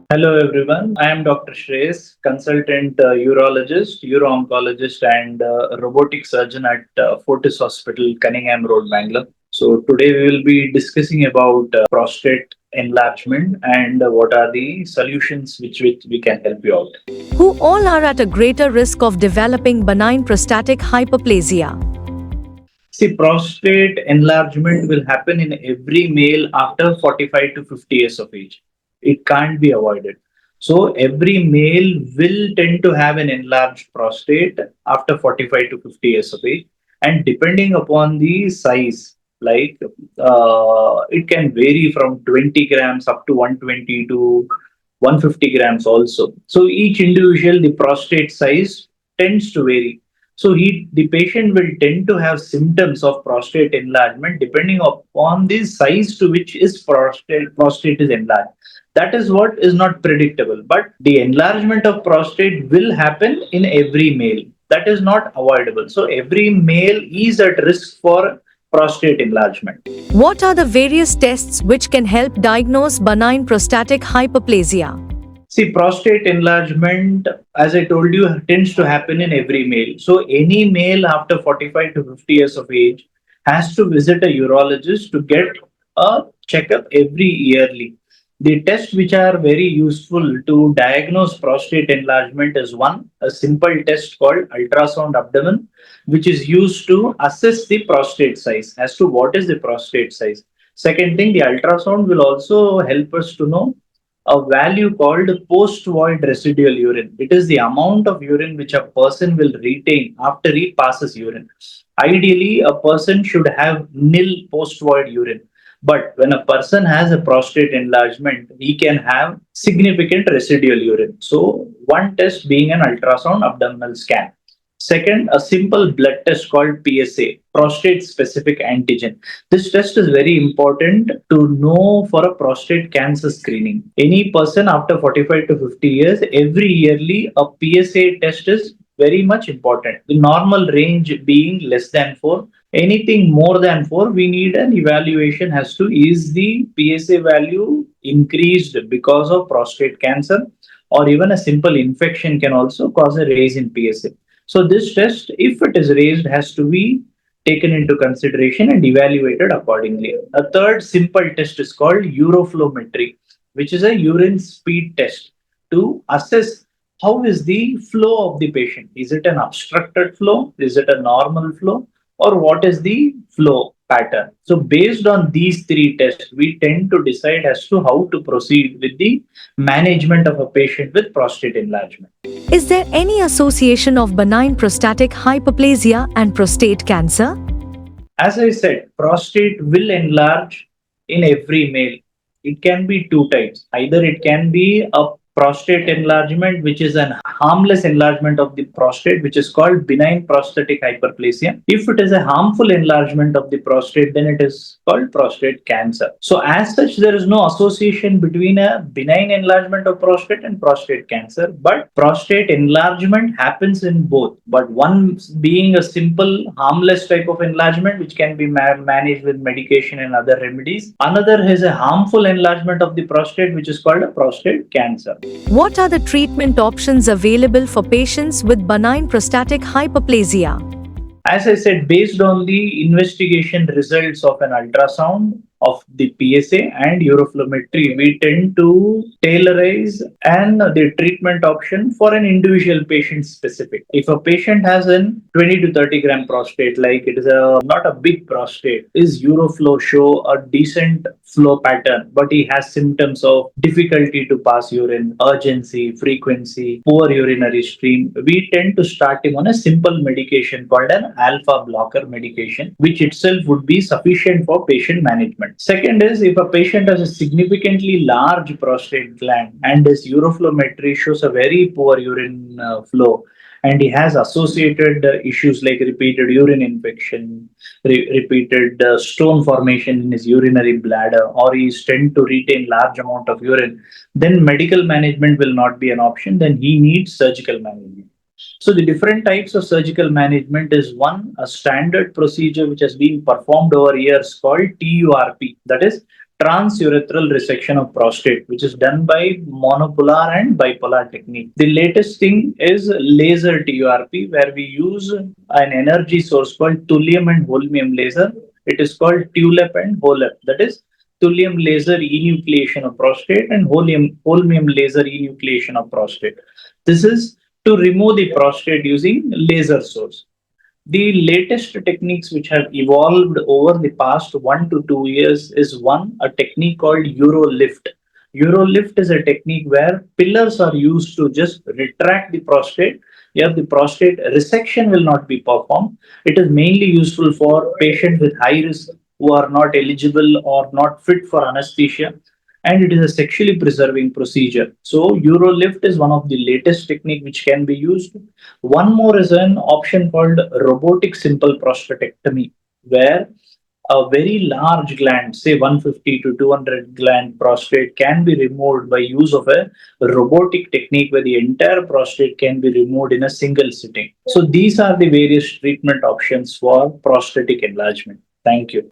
Hello everyone. I am Dr. Shreyas, consultant urologist, uro-oncologist, and robotic surgeon at Fortis Hospital, Cunningham Road, Bangalore. So today we will be discussing about prostate enlargement and what are the solutions which we can help you out. Who all are at a greater risk of developing benign prostatic hyperplasia. See, prostate enlargement will happen in every male after 45 to 50 years of age. It can't be avoided. So, every male will tend to have an enlarged prostate after 45 to 50 years of age. And depending upon the size, like it can vary from 20 grams up to 120 to 150 grams also. So, each individual, the prostate size tends to vary. So the patient will tend to have symptoms of prostate enlargement depending upon the size to which his prostate is enlarged. That is what is not predictable. But the enlargement of prostate will happen in every male. That is not avoidable. So every male is at risk for prostate enlargement. What are the various tests which can help diagnose benign prostatic hyperplasia? See, prostate enlargement, as I told you, tends to happen in every male. So, any male after 45 to 50 years of age has to visit a urologist to get a checkup every yearly. The tests which are very useful to diagnose prostate enlargement is one, a simple test called ultrasound abdomen, which is used to assess the prostate size as to what is the prostate size. Second thing, the ultrasound will also help us to know a value called post-void residual urine. It is the amount of urine which a person will retain after he passes urine. Ideally, a person should have nil post-void urine. But when a person has a prostate enlargement, he can have significant residual urine. So, one test being an ultrasound abdominal scan. Second, a simple blood test called PSA, prostate specific antigen. This test is very important to know for a prostate cancer screening. Any person after 45 to 50 years, every yearly a PSA test is very much important. The normal range being less than 4. Anything more than 4, we need an evaluation as to is the PSA value increased because of prostate cancer, or even a simple infection can also cause a raise in PSA. So this test, if it is raised, has to be taken into consideration and evaluated accordingly. A third simple test is called uroflowmetry, which is a urine speed test to assess how is the flow of the patient. Is it an obstructed flow? Is it a normal flow? Or what is the flow pattern? So based on these three tests, we tend to decide as to how to proceed with the management of a patient with prostate enlargement. Is there any association of benign prostatic hyperplasia and prostate cancer? As I said, prostate will enlarge in every male. It can be two types. Either it can be a prostate enlargement, which is an harmless enlargement of the prostate, which is called benign prostatic hyperplasia. If it is a harmful enlargement of the prostate, then it is called prostate cancer. So, as such, there is no association between a benign enlargement of prostate and prostate cancer, but prostate enlargement happens in both. But one being a simple, harmless type of enlargement, which can be managed with medication and other remedies. Another is a harmful enlargement of the prostate, which is called a prostate cancer. What are the treatment options available for patients with benign prostatic hyperplasia? As I said, based on the investigation results of an ultrasound of the PSA and uroflowmetry, we tend to tailorize and the treatment option for an individual patient specific. If a patient has an 20 to 30 gram prostate, like it is a not a big prostate, is uroflow show a decent flow pattern, but he has symptoms of difficulty to pass urine, urgency, frequency, poor urinary stream, we tend to start him on a simple medication called an alpha blocker medication, which itself would be sufficient for patient management. Second is if a patient has a significantly large prostate gland and his uroflowmetry shows a very poor urine flow, and he has associated issues like repeated urine infection, repeated stone formation in his urinary bladder, or he tend to retain large amount of urine, then medical management will not be an option. Then he needs surgical management. So the different types of surgical management is one, a standard procedure which has been performed over years called TURP, that is transurethral resection of prostate, which is done by monopolar and bipolar technique. The latest thing is laser TURP, where we use an energy source called thulium and holmium laser. It is called TULEP and HOLEP. That is thulium laser enucleation of prostate and holmium laser enucleation of prostate. This is to remove the prostate using laser source. The latest techniques which have evolved over the past 1 to 2 years is one, a technique called Eurolift. Eurolift is a technique where pillars are used to just retract the prostate. Here, the prostate resection will not be performed. It is mainly useful for patients with high risk who are not eligible or not fit for anesthesia, and it is a sexually preserving procedure. So, Eurolift is one of the latest technique which can be used. One more is an option called robotic simple prostatectomy, where a very large gland, say 150 to 200 gland prostate, can be removed by use of a robotic technique where the entire prostate can be removed in a single sitting. So, these are the various treatment options for prostatic enlargement. Thank you.